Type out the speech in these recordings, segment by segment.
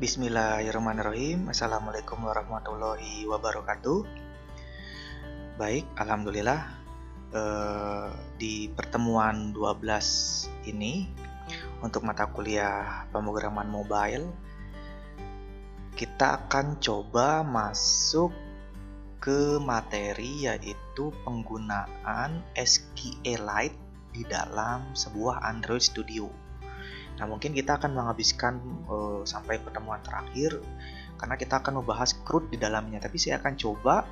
Bismillahirrahmanirrahim. Assalamualaikum warahmatullahi wabarakatuh. Baik, alhamdulillah di pertemuan 12 ini untuk mata kuliah pemrograman mobile kita akan coba masuk ke materi yaitu penggunaan SQLite di dalam sebuah Android Studio. Nah, mungkin kita akan menghabiskan sampai pertemuan terakhir karena kita akan membahas CRUD di dalamnya. Tapi saya akan coba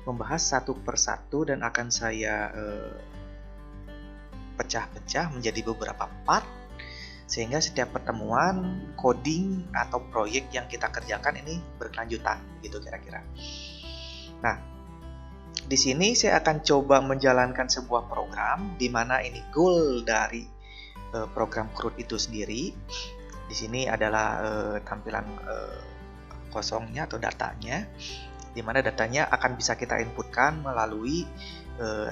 membahas satu persatu dan akan saya pecah-pecah menjadi beberapa part sehingga setiap pertemuan coding atau proyek yang kita kerjakan ini berkelanjutan gitu kira-kira. Nah, di sini saya akan coba menjalankan sebuah program di mana ini goal dari program CRUD itu sendiri. Di sini adalah tampilan kosongnya atau datanya, di mana datanya akan bisa kita inputkan melalui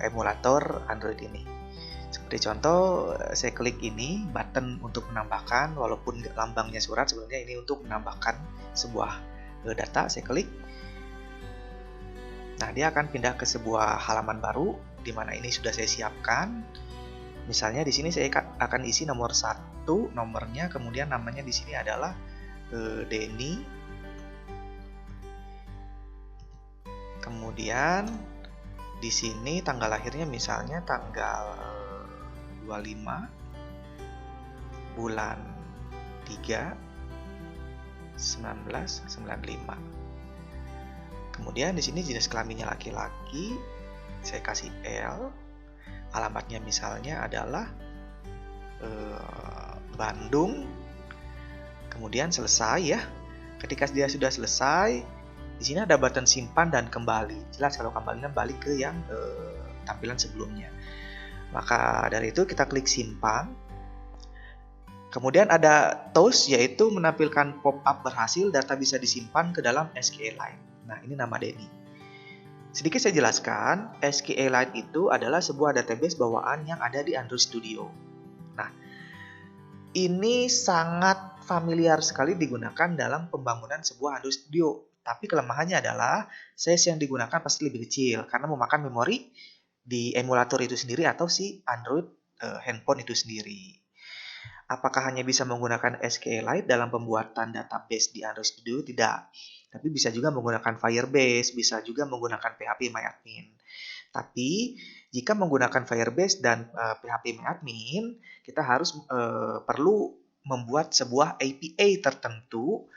emulator Android ini. Seperti contoh, saya klik ini button untuk menambahkan, walaupun lambangnya surat, sebenarnya ini untuk menambahkan sebuah data. Saya klik. Nah, dia akan pindah ke sebuah halaman baru di mana ini sudah saya siapkan. Misalnya di sini saya akan isi nomor 1, nomornya, kemudian namanya di sini adalah Denny. Kemudian di sini tanggal lahirnya misalnya tanggal 25 bulan 3 1995. Kemudian di sini jenis kelaminnya laki-laki, saya kasih L. Alamatnya misalnya adalah Bandung. Kemudian selesai ya. Ketika dia sudah selesai, di sini ada button simpan dan kembali. Jelas kalau kembalinya balik ke yang tampilan sebelumnya. Maka dari itu kita klik simpan. Kemudian ada toast, yaitu menampilkan pop-up berhasil, data bisa disimpan ke dalam SQLite. Nah, ini nama Denny. Sedikit saya jelaskan, SQLite itu adalah sebuah database bawaan yang ada di Android Studio. Nah, ini sangat familiar sekali digunakan dalam pembangunan sebuah Android Studio. Tapi kelemahannya adalah size yang digunakan pasti lebih kecil karena memakan memori di emulator itu sendiri atau si Android handphone itu sendiri. Apakah hanya bisa menggunakan SQLite dalam pembuatan database di Android Studio? Tidak. Tapi bisa juga menggunakan Firebase, bisa juga menggunakan phpMyAdmin. Tapi jika menggunakan Firebase dan phpMyAdmin, kita harus perlu membuat sebuah API tertentu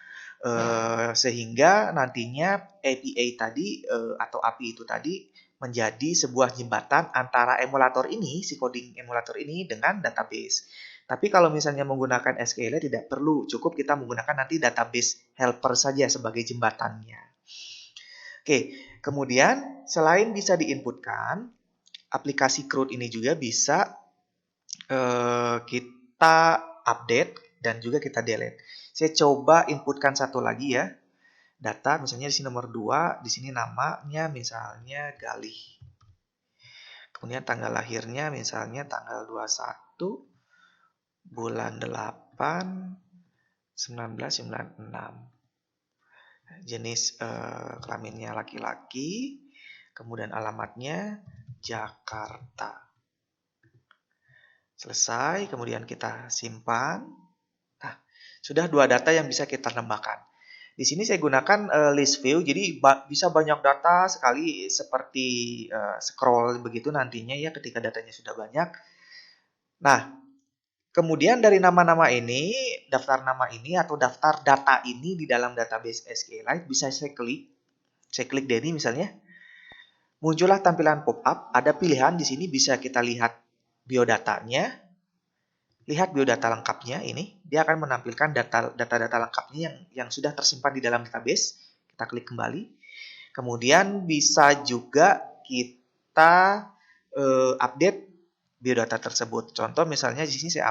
sehingga nantinya API tadi atau API itu tadi menjadi sebuah jembatan antara emulator ini, si coding emulator ini dengan database. Tapi kalau misalnya menggunakan SQLite tidak perlu, cukup kita menggunakan nanti database helper saja sebagai jembatannya. Oke, kemudian selain bisa diinputkan, aplikasi CRUD ini juga bisa kita update dan juga kita delete. Saya coba inputkan satu lagi ya. Data misalnya di sini nomor 2, di sini namanya misalnya Galih. Kemudian tanggal lahirnya misalnya tanggal 21 bulan 8 1996. Jenis kelaminnya laki-laki, kemudian alamatnya Jakarta. Selesai, kemudian kita simpan. Nah, sudah 2 data yang bisa kita tambahkan. Di sini saya gunakan list view, jadi bisa banyak data sekali seperti scroll begitu nantinya ya ketika datanya sudah banyak. Nah, kemudian dari nama-nama ini, daftar nama ini atau daftar data ini di dalam database SQLite bisa saya klik Denny misalnya. Muncullah tampilan pop-up, ada pilihan di sini bisa kita lihat biodatanya. Lihat biodata lengkapnya ini, dia akan menampilkan data-data lengkapnya yang sudah tersimpan di dalam database. Kita klik kembali. Kemudian bisa juga kita update biodata tersebut. Contoh misalnya di sini saya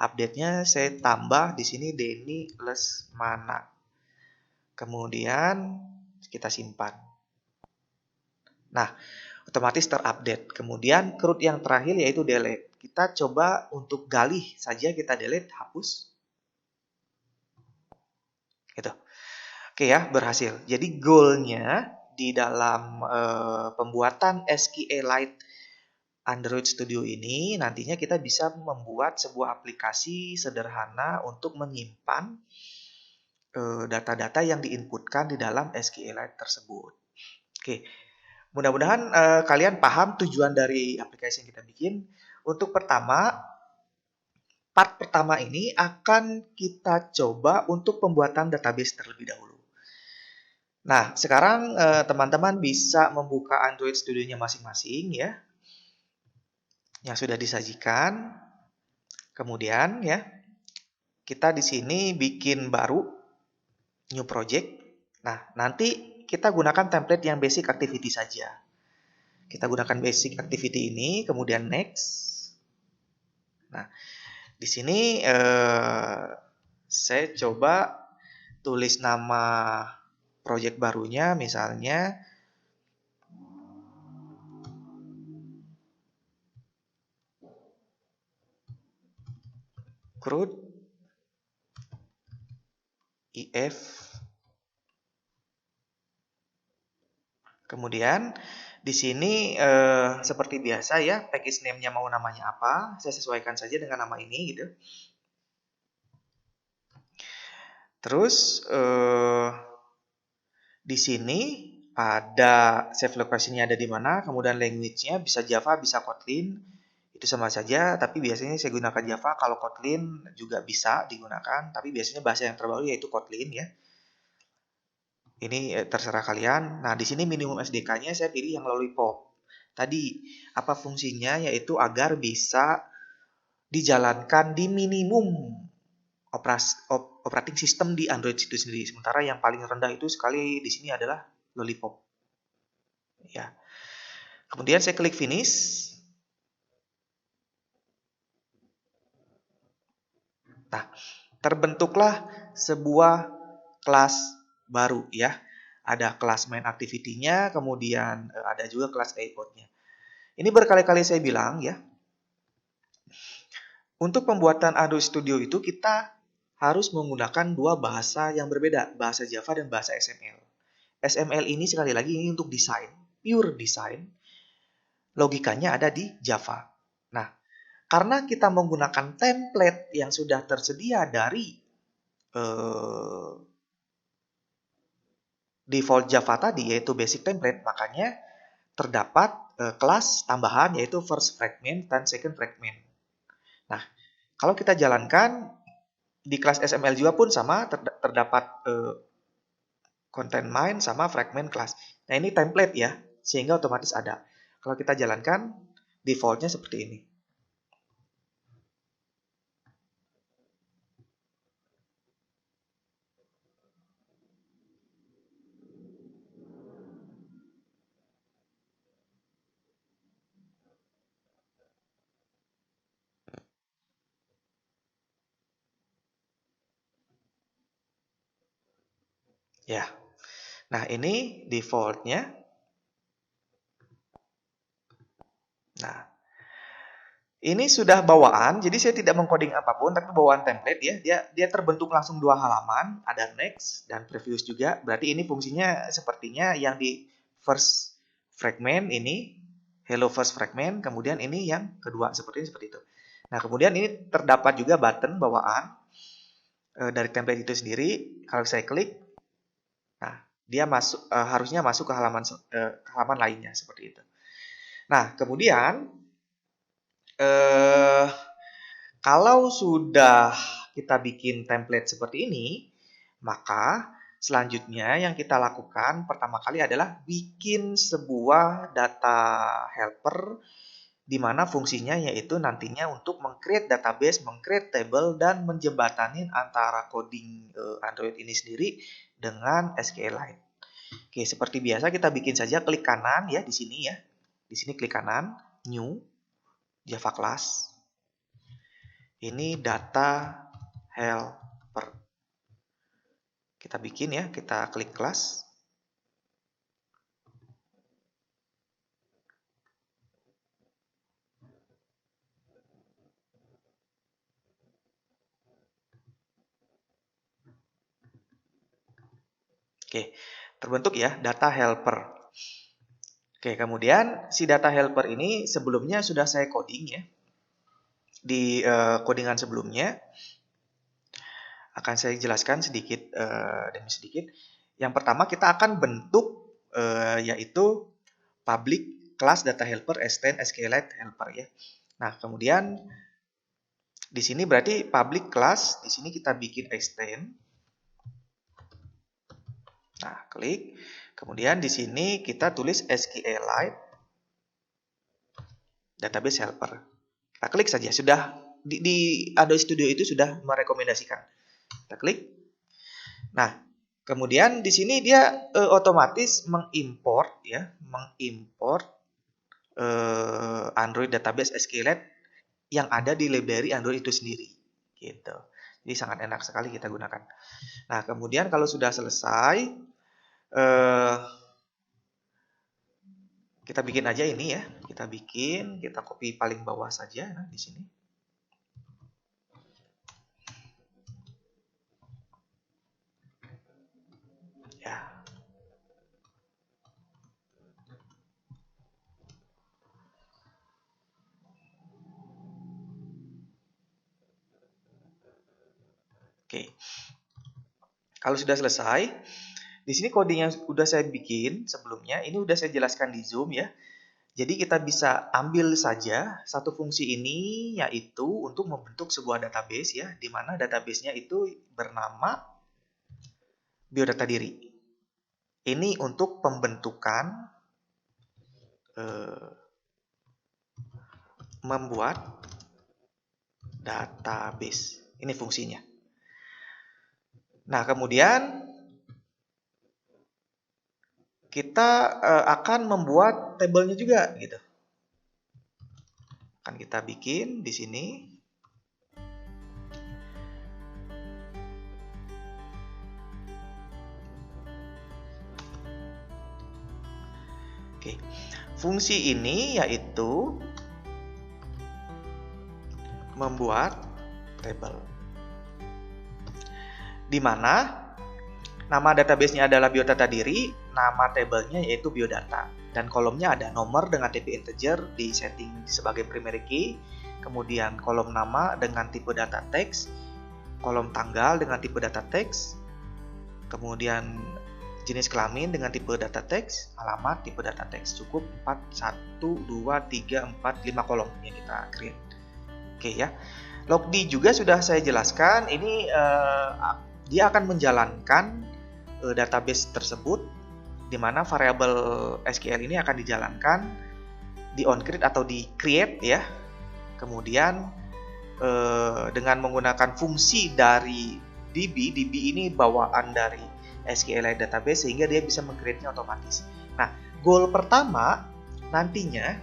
update-nya saya tambah di sini Denny Lesmana. Kemudian kita simpan. Nah, otomatis terupdate. Kemudian CRUD yang terakhir yaitu delete. Kita coba untuk Galih saja kita delete, hapus. Oke ya, berhasil. Jadi goalnya di dalam pembuatan SQLite Android Studio ini nantinya kita bisa membuat sebuah aplikasi sederhana untuk menyimpan data-data yang diinputkan di dalam SQLite tersebut. Oke, mudah-mudahan kalian paham tujuan dari aplikasi yang kita bikin. Untuk part pertama ini akan kita coba untuk pembuatan database terlebih dahulu. Nah, sekarang teman-teman bisa membuka Android Studio-nya masing-masing ya, yang sudah disajikan. Kemudian ya, kita di sini bikin baru new project. Nah, nanti kita gunakan template yang basic activity saja. Kita gunakan basic activity ini, kemudian next. Nah, di sini saya coba tulis nama project barunya misalnya CRUD if. Kemudian di sini seperti biasa ya, package name-nya mau namanya apa, saya sesuaikan saja dengan nama ini gitu. Terus di sini ada save location-nya ada di mana, kemudian language-nya bisa Java, bisa Kotlin. Itu sama saja, tapi biasanya saya gunakan Java. Kalau Kotlin juga bisa digunakan, tapi biasanya bahasa yang terbaru yaitu Kotlin ya. Ini terserah kalian. Nah, di sini minimum SDK-nya saya pilih yang Lollipop. Tadi apa fungsinya? Yaitu agar bisa dijalankan di minimum operating system di Android itu sendiri. Sementara yang paling rendah itu sekali di sini adalah Lollipop. Ya. Kemudian saya klik finish. Nah, terbentuklah sebuah kelas baru ya. Ada kelas main activity-nya, kemudian ada juga kelas layout-nya. Ini berkali-kali saya bilang ya, untuk pembuatan Android Studio itu kita harus menggunakan dua bahasa yang berbeda, bahasa Java dan bahasa XML. XML ini sekali lagi ini untuk desain, pure desain. Logikanya ada di Java. Nah, karena kita menggunakan template yang sudah tersedia dari default Java tadi, yaitu basic template, makanya terdapat kelas tambahan yaitu first fragment dan second fragment. Nah, kalau kita jalankan di kelas XML juga pun sama, terdapat content main sama fragment class. Nah, ini template ya, sehingga otomatis ada. Kalau kita jalankan, defaultnya seperti ini. Ya, nah ini defaultnya. Nah, ini sudah bawaan, jadi saya tidak mengcoding apapun, tapi bawaan template ya. Dia terbentuk langsung dua halaman, ada next dan previous juga. Berarti ini fungsinya sepertinya yang di first fragment ini, hello first fragment, kemudian ini yang kedua seperti itu. Nah, kemudian ini terdapat juga button bawaan dari template itu sendiri. Kalau saya klik, nah dia harusnya masuk ke halaman lainnya seperti itu. Nah, kemudian kalau sudah kita bikin template seperti ini, maka selanjutnya yang kita lakukan pertama kali adalah bikin sebuah data helper di mana fungsinya yaitu nantinya untuk meng-create database, meng-create table, dan menjembatanin antara coding Android ini sendiri dengan SQLite. Oke, seperti biasa kita bikin saja, klik kanan ya di sini ya. Di sini klik kanan, new, Java class. Ini data helper. Kita bikin ya, kita klik kelas. Oke, terbentuk ya data helper. Oke, kemudian si data helper ini sebelumnya sudah saya coding ya. Di codingan sebelumnya akan saya jelaskan sedikit demi sedikit. Yang pertama kita akan bentuk yaitu public class data helper extend SQLite helper ya. Nah, kemudian di sini berarti public class, di sini kita bikin extend. Nah, klik. Kemudian di sini kita tulis SQLite database helper. Kita klik saja, sudah di Adobe Studio itu sudah merekomendasikan. Kita klik. Nah, kemudian di sini dia otomatis mengimport ya, Android database SQLite yang ada di library Android itu sendiri, gitu. Jadi sangat enak sekali kita gunakan. Nah, kemudian kalau sudah selesai, kita bikin aja ini ya. Kita bikin, kita copy paling bawah saja nah, di sini. Ya. Oke. Kalau sudah selesai, di sini coding yang sudah saya bikin sebelumnya, ini sudah saya jelaskan di Zoom ya. Jadi kita bisa ambil saja satu fungsi ini yaitu untuk membentuk sebuah database ya, di mana database-nya itu bernama biodata diri. Ini untuk pembentukan membuat database. Ini fungsinya. Nah, kemudian kita akan membuat tabelnya juga gitu. Akan kita bikin di sini. Oke. Fungsi ini yaitu membuat tabel. Di mana nama database-nya adalah biodata diri, nama tabelnya yaitu biodata. Dan kolomnya ada nomor dengan tipe integer di setting sebagai primary key, kemudian kolom nama dengan tipe data text, kolom tanggal dengan tipe data text, kemudian jenis kelamin dengan tipe data text, alamat tipe data text. Cukup 4, 1, 2, 3, 4, 5 kolom yang kita create. Oke ya. Logd juga sudah saya jelaskan, ini dia akan menjalankan database tersebut, di mana variabel SQL ini akan dijalankan di onCreate atau di create ya. Kemudian dengan menggunakan fungsi dari DB ini bawaan dari SQLite database sehingga dia bisa meng-create-nya otomatis. Nah, goal pertama nantinya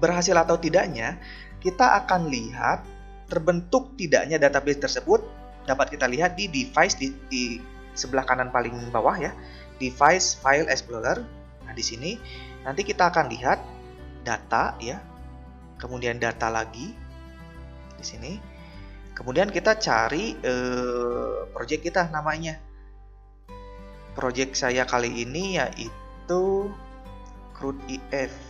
berhasil atau tidaknya kita akan lihat terbentuk tidaknya database tersebut dapat kita lihat di device di sebelah kanan paling bawah ya, device file explorer. Nah, di sini nanti kita akan lihat data ya, kemudian data lagi di sini. Kemudian kita cari project kita namanya. Project saya kali ini yaitu CRUD-IF.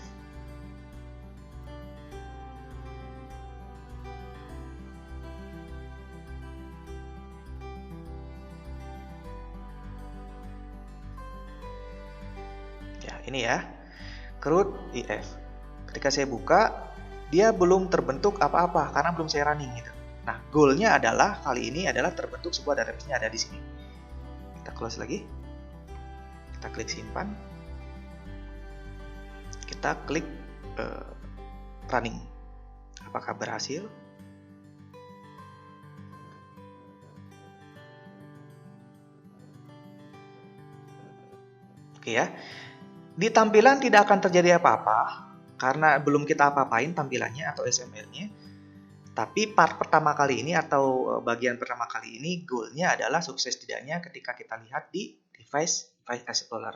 Ini ya, CRUD-IF. Ketika saya buka, dia belum terbentuk apa-apa karena belum saya running gitu. Nah, goalnya adalah kali ini adalah terbentuk sebuah database-nya ada di sini. Kita close lagi. Kita klik simpan. Kita klik running. Apakah berhasil? Oke ya. Di tampilan tidak akan terjadi apa-apa karena belum kita apa-apain tampilannya atau XML-nya. Tapi part pertama kali ini atau bagian pertama kali ini goalnya adalah sukses tidaknya ketika kita lihat di device Explorer.